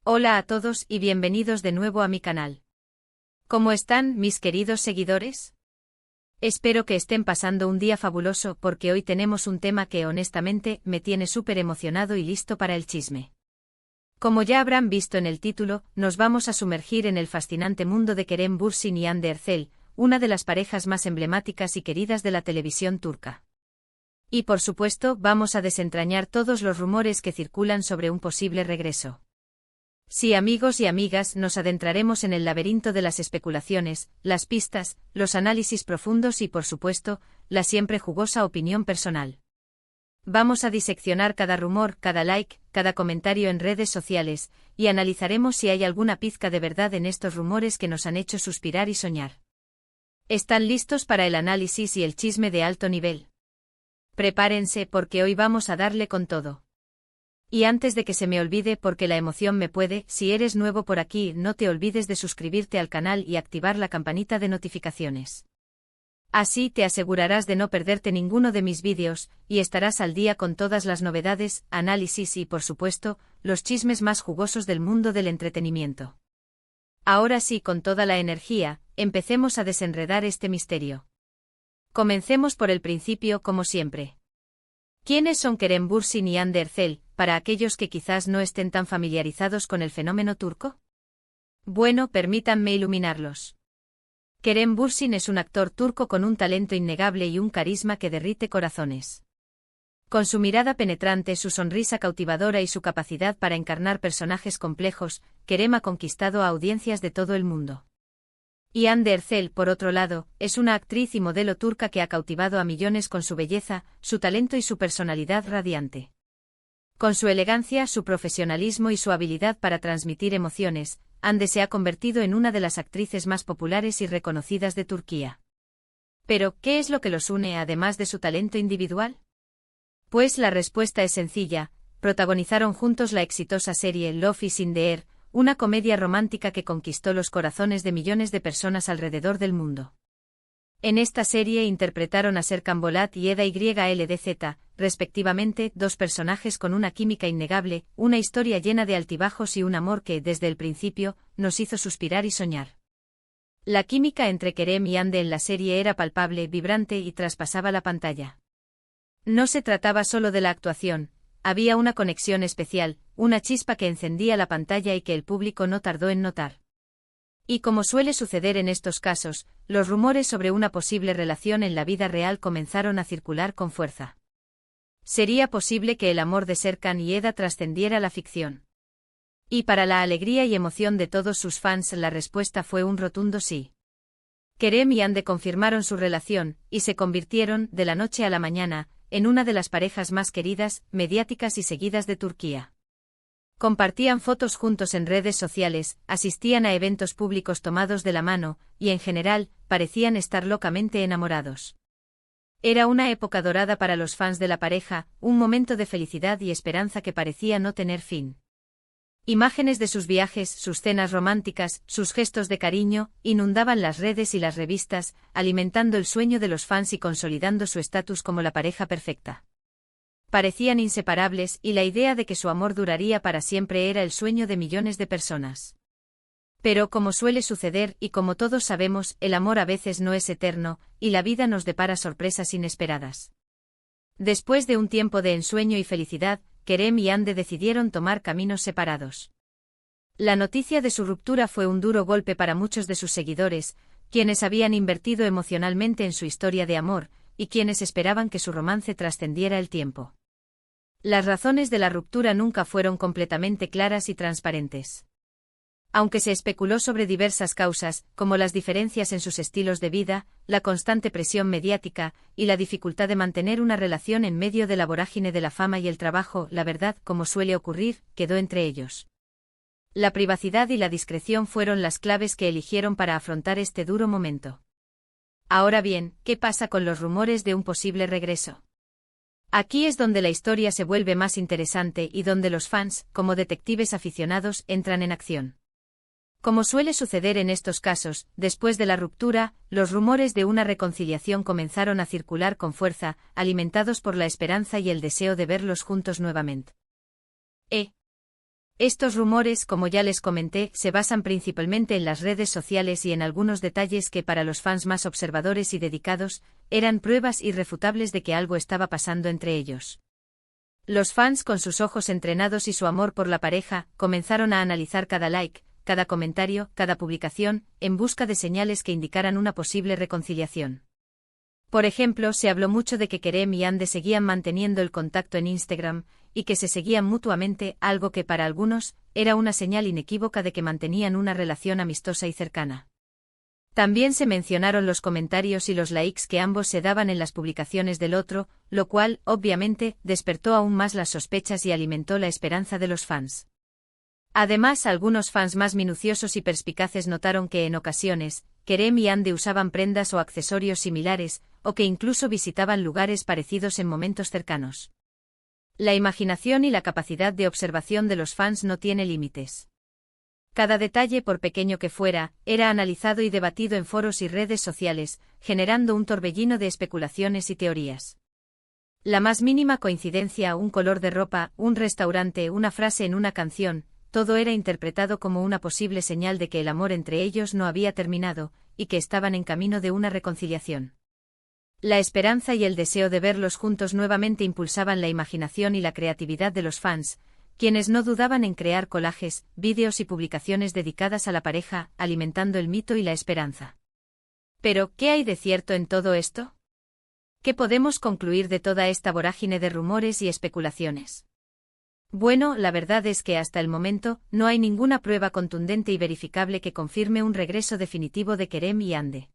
Hola a todos y bienvenidos de nuevo a mi canal. ¿Cómo están, mis queridos seguidores? Espero que estén pasando un día fabuloso porque hoy tenemos un tema que honestamente me tiene súper emocionado y listo para el chisme. Como ya habrán visto en el título, nos vamos a sumergir en el fascinante mundo de Kerem Bürsin y Hande Erçel, una de las parejas más emblemáticas y queridas de la televisión turca. Y por supuesto, vamos a desentrañar todos los rumores que circulan sobre un posible regreso. Sí, amigos y amigas, nos adentraremos en el laberinto de las especulaciones, las pistas, los análisis profundos y, por supuesto, la siempre jugosa opinión personal. Vamos a diseccionar cada rumor, cada like, cada comentario en redes sociales, y analizaremos si hay alguna pizca de verdad en estos rumores que nos han hecho suspirar y soñar. ¿Están listos para el análisis y el chisme de alto nivel? Prepárense porque hoy vamos a darle con todo. Y antes de que se me olvide porque la emoción me puede, si eres nuevo por aquí no te olvides de suscribirte al canal y activar la campanita de notificaciones. Así te asegurarás de no perderte ninguno de mis vídeos, y estarás al día con todas las novedades, análisis y por supuesto, los chismes más jugosos del mundo del entretenimiento. Ahora sí, con toda la energía, empecemos a desenredar este misterio. Comencemos por el principio como siempre. ¿Quiénes son Kerem Bürsin y Hande Erçel, para aquellos que quizás no estén tan familiarizados con el fenómeno turco? Bueno, permítanme iluminarlos. Kerem Bürsin es un actor turco con un talento innegable y un carisma que derrite corazones. Con su mirada penetrante, su sonrisa cautivadora y su capacidad para encarnar personajes complejos, Kerem ha conquistado a audiencias de todo el mundo. Y Hande Erçel, por otro lado, es una actriz y modelo turca que ha cautivado a millones con su belleza, su talento y su personalidad radiante. Con su elegancia, su profesionalismo y su habilidad para transmitir emociones, Hande se ha convertido en una de las actrices más populares y reconocidas de Turquía. Pero, ¿qué es lo que los une además de su talento individual? Pues la respuesta es sencilla: protagonizaron juntos la exitosa serie Love is in the Air, una comedia romántica que conquistó los corazones de millones de personas alrededor del mundo. En esta serie interpretaron a Serkan Bolat y Eda Yldz, respectivamente, dos personajes con una química innegable, una historia llena de altibajos y un amor que, desde el principio, nos hizo suspirar y soñar. La química entre Kerem y Hande en la serie era palpable, vibrante y traspasaba la pantalla. No se trataba solo de la actuación, había una conexión especial, una chispa que encendía la pantalla y que el público no tardó en notar. Y como suele suceder en estos casos, los rumores sobre una posible relación en la vida real comenzaron a circular con fuerza. ¿Sería posible que el amor de Serkan y Eda trascendiera la ficción? Y para la alegría y emoción de todos sus fans, la respuesta fue un rotundo sí. Kerem y Hande confirmaron su relación, y se convirtieron, de la noche a la mañana, en una de las parejas más queridas, mediáticas y seguidas de Turquía. Compartían fotos juntos en redes sociales, asistían a eventos públicos tomados de la mano, y en general, parecían estar locamente enamorados. Era una época dorada para los fans de la pareja, un momento de felicidad y esperanza que parecía no tener fin. Imágenes de sus viajes, sus cenas románticas, sus gestos de cariño, inundaban las redes y las revistas, alimentando el sueño de los fans y consolidando su estatus como la pareja perfecta. Parecían inseparables y la idea de que su amor duraría para siempre era el sueño de millones de personas. Pero como suele suceder y como todos sabemos, el amor a veces no es eterno, y la vida nos depara sorpresas inesperadas. Después de un tiempo de ensueño y felicidad, Kerem y Hande decidieron tomar caminos separados. La noticia de su ruptura fue un duro golpe para muchos de sus seguidores, quienes habían invertido emocionalmente en su historia de amor, y quienes esperaban que su romance trascendiera el tiempo. Las razones de la ruptura nunca fueron completamente claras y transparentes. Aunque se especuló sobre diversas causas, como las diferencias en sus estilos de vida, la constante presión mediática, y la dificultad de mantener una relación en medio de la vorágine de la fama y el trabajo, la verdad, como suele ocurrir, quedó entre ellos. La privacidad y la discreción fueron las claves que eligieron para afrontar este duro momento. Ahora bien, ¿qué pasa con los rumores de un posible regreso? Aquí es donde la historia se vuelve más interesante y donde los fans, como detectives aficionados, entran en acción. Como suele suceder en estos casos, después de la ruptura, los rumores de una reconciliación comenzaron a circular con fuerza, alimentados por la esperanza y el deseo de verlos juntos nuevamente. Estos rumores, como ya les comenté, se basan principalmente en las redes sociales y en algunos detalles que para los fans más observadores y dedicados, eran pruebas irrefutables de que algo estaba pasando entre ellos. Los fans, con sus ojos entrenados y su amor por la pareja, comenzaron a analizar cada like, cada comentario, cada publicación, en busca de señales que indicaran una posible reconciliación. Por ejemplo, se habló mucho de que Kerem y Ande seguían manteniendo el contacto en Instagram, y que se seguían mutuamente, algo que para algunos era una señal inequívoca de que mantenían una relación amistosa y cercana. También se mencionaron los comentarios y los likes que ambos se daban en las publicaciones del otro, lo cual, obviamente, despertó aún más las sospechas y alimentó la esperanza de los fans. Además, algunos fans más minuciosos y perspicaces notaron que en ocasiones, Kerem y Ande usaban prendas o accesorios similares, o que incluso visitaban lugares parecidos en momentos cercanos. La imaginación y la capacidad de observación de los fans no tiene límites. Cada detalle, por pequeño que fuera, era analizado y debatido en foros y redes sociales, generando un torbellino de especulaciones y teorías. La más mínima coincidencia, un color de ropa, un restaurante, una frase en una canción, todo era interpretado como una posible señal de que el amor entre ellos no había terminado, y que estaban en camino de una reconciliación. La esperanza y el deseo de verlos juntos nuevamente impulsaban la imaginación y la creatividad de los fans, quienes no dudaban en crear collages, vídeos y publicaciones dedicadas a la pareja, alimentando el mito y la esperanza. Pero, ¿qué hay de cierto en todo esto? ¿Qué podemos concluir de toda esta vorágine de rumores y especulaciones? Bueno, la verdad es que hasta el momento, no hay ninguna prueba contundente y verificable que confirme un regreso definitivo de Kerem y Ande.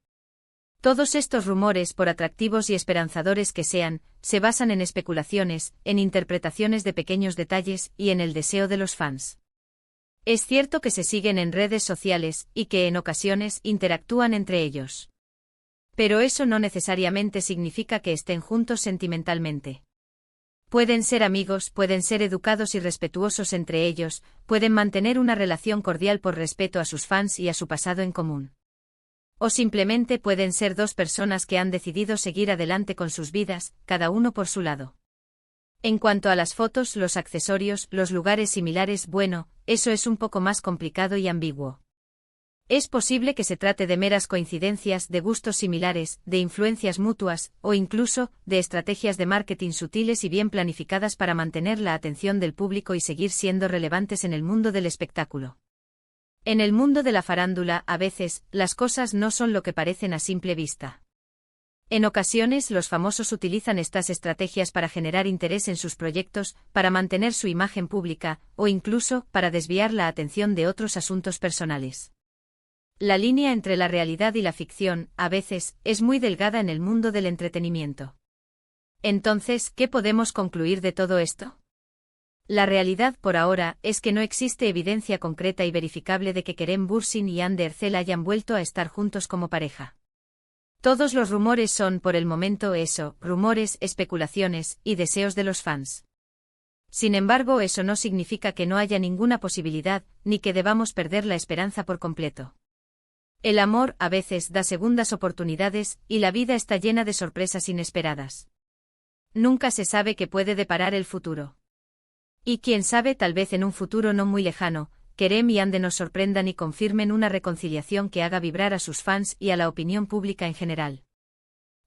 Todos estos rumores, por atractivos y esperanzadores que sean, se basan en especulaciones, en interpretaciones de pequeños detalles y en el deseo de los fans. Es cierto que se siguen en redes sociales y que en ocasiones interactúan entre ellos. Pero eso no necesariamente significa que estén juntos sentimentalmente. Pueden ser amigos, pueden ser educados y respetuosos entre ellos, pueden mantener una relación cordial por respeto a sus fans y a su pasado en común. O simplemente pueden ser dos personas que han decidido seguir adelante con sus vidas, cada uno por su lado. En cuanto a las fotos, los accesorios, los lugares similares, bueno, eso es un poco más complicado y ambiguo. Es posible que se trate de meras coincidencias, de gustos similares, de influencias mutuas, o incluso, de estrategias de marketing sutiles y bien planificadas para mantener la atención del público y seguir siendo relevantes en el mundo del espectáculo. En el mundo de la farándula, a veces, las cosas no son lo que parecen a simple vista. En ocasiones, los famosos utilizan estas estrategias para generar interés en sus proyectos, para mantener su imagen pública, o incluso, para desviar la atención de otros asuntos personales. La línea entre la realidad y la ficción, a veces, es muy delgada en el mundo del entretenimiento. Entonces, ¿qué podemos concluir de todo esto? La realidad por ahora es que no existe evidencia concreta y verificable de que Kerem Bürsin y Hande Erçel hayan vuelto a estar juntos como pareja. Todos los rumores son por el momento eso, rumores, especulaciones y deseos de los fans. Sin embargo, eso no significa que no haya ninguna posibilidad, ni que debamos perder la esperanza por completo. El amor, a veces, da segundas oportunidades, y la vida está llena de sorpresas inesperadas. Nunca se sabe qué puede deparar el futuro. Y quién sabe, tal vez en un futuro no muy lejano, Kerem y Hande nos sorprendan y confirmen una reconciliación que haga vibrar a sus fans y a la opinión pública en general.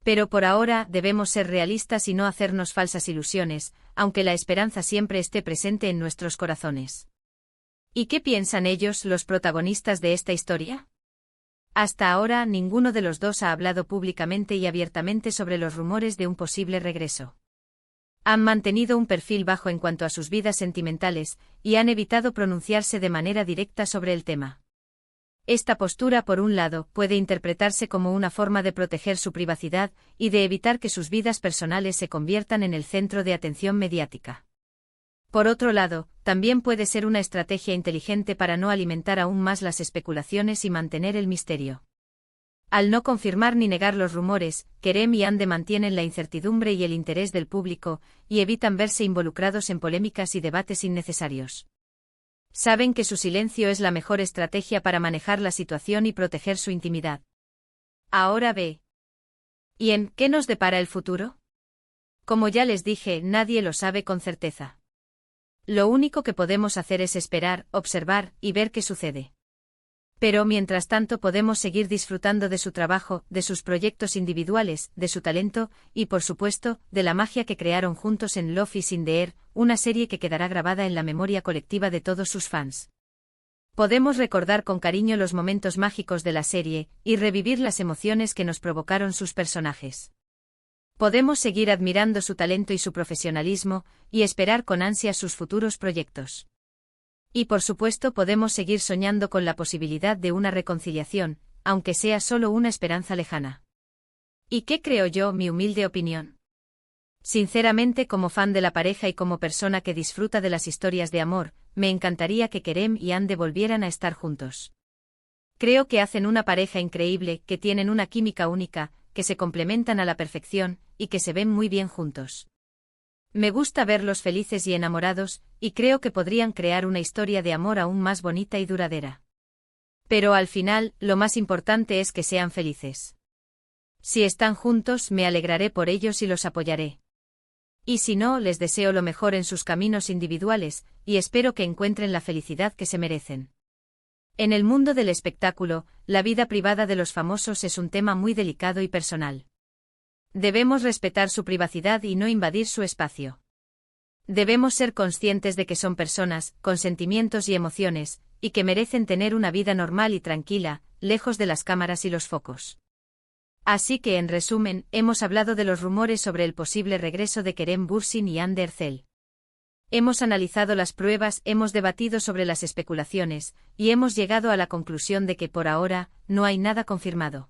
Pero por ahora, debemos ser realistas y no hacernos falsas ilusiones, aunque la esperanza siempre esté presente en nuestros corazones. ¿Y qué piensan ellos, los protagonistas de esta historia? Hasta ahora, ninguno de los dos ha hablado públicamente y abiertamente sobre los rumores de un posible regreso. Han mantenido un perfil bajo en cuanto a sus vidas sentimentales, y han evitado pronunciarse de manera directa sobre el tema. Esta postura, por un lado, puede interpretarse como una forma de proteger su privacidad y de evitar que sus vidas personales se conviertan en el centro de atención mediática. Por otro lado, también puede ser una estrategia inteligente para no alimentar aún más las especulaciones y mantener el misterio. Al no confirmar ni negar los rumores, Kerem y Hande mantienen la incertidumbre y el interés del público, y evitan verse involucrados en polémicas y debates innecesarios. Saben que su silencio es la mejor estrategia para manejar la situación y proteger su intimidad. Ahora ve. ¿Y en qué nos depara el futuro? Como ya les dije, nadie lo sabe con certeza. Lo único que podemos hacer es esperar, observar y ver qué sucede. Pero mientras tanto podemos seguir disfrutando de su trabajo, de sus proyectos individuales, de su talento, y por supuesto, de la magia que crearon juntos en Love is in the Air, una serie que quedará grabada en la memoria colectiva de todos sus fans. Podemos recordar con cariño los momentos mágicos de la serie, y revivir las emociones que nos provocaron sus personajes. Podemos seguir admirando su talento y su profesionalismo, y esperar con ansia sus futuros proyectos. Y por supuesto podemos seguir soñando con la posibilidad de una reconciliación, aunque sea solo una esperanza lejana. ¿Y qué creo yo, mi humilde opinión? Sinceramente, como fan de la pareja y como persona que disfruta de las historias de amor, me encantaría que Kerem y Hande volvieran a estar juntos. Creo que hacen una pareja increíble, que tienen una química única, que se complementan a la perfección, y que se ven muy bien juntos. Me gusta verlos felices y enamorados, y creo que podrían crear una historia de amor aún más bonita y duradera. Pero al final, lo más importante es que sean felices. Si están juntos, me alegraré por ellos y los apoyaré. Y si no, les deseo lo mejor en sus caminos individuales, y espero que encuentren la felicidad que se merecen. En el mundo del espectáculo, la vida privada de los famosos es un tema muy delicado y personal. Debemos respetar su privacidad y no invadir su espacio. Debemos ser conscientes de que son personas, con sentimientos y emociones, y que merecen tener una vida normal y tranquila, lejos de las cámaras y los focos. Así que en resumen, hemos hablado de los rumores sobre el posible regreso de Kerem Bürsin y Hande Erçel. Hemos analizado las pruebas, hemos debatido sobre las especulaciones, y hemos llegado a la conclusión de que por ahora, no hay nada confirmado.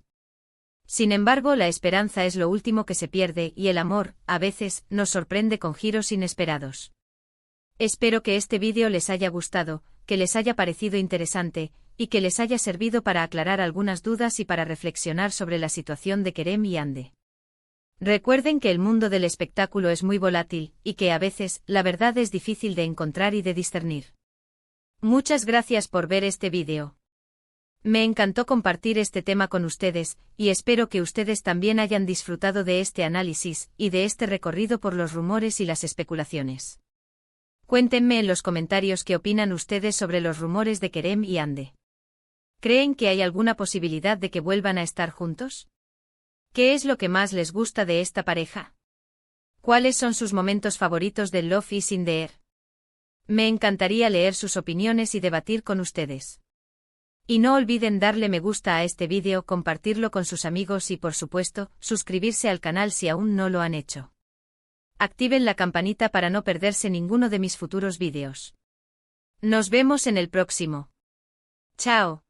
Sin embargo, la esperanza es lo último que se pierde y el amor, a veces, nos sorprende con giros inesperados. Espero que este vídeo les haya gustado, que les haya parecido interesante, y que les haya servido para aclarar algunas dudas y para reflexionar sobre la situación de Kerem y Hande. Recuerden que el mundo del espectáculo es muy volátil, y que a veces, la verdad es difícil de encontrar y de discernir. Muchas gracias por ver este vídeo. Me encantó compartir este tema con ustedes, y espero que ustedes también hayan disfrutado de este análisis, y de este recorrido por los rumores y las especulaciones. Cuéntenme en los comentarios qué opinan ustedes sobre los rumores de Kerem y Hande. ¿Creen que hay alguna posibilidad de que vuelvan a estar juntos? ¿Qué es lo que más les gusta de esta pareja? ¿Cuáles son sus momentos favoritos de Love is in the Air? Me encantaría leer sus opiniones y debatir con ustedes. Y no olviden darle me gusta a este vídeo, compartirlo con sus amigos y por supuesto, suscribirse al canal si aún no lo han hecho. Activen la campanita para no perderse ninguno de mis futuros vídeos. Nos vemos en el próximo. Chao.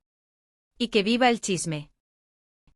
Y que viva el chisme.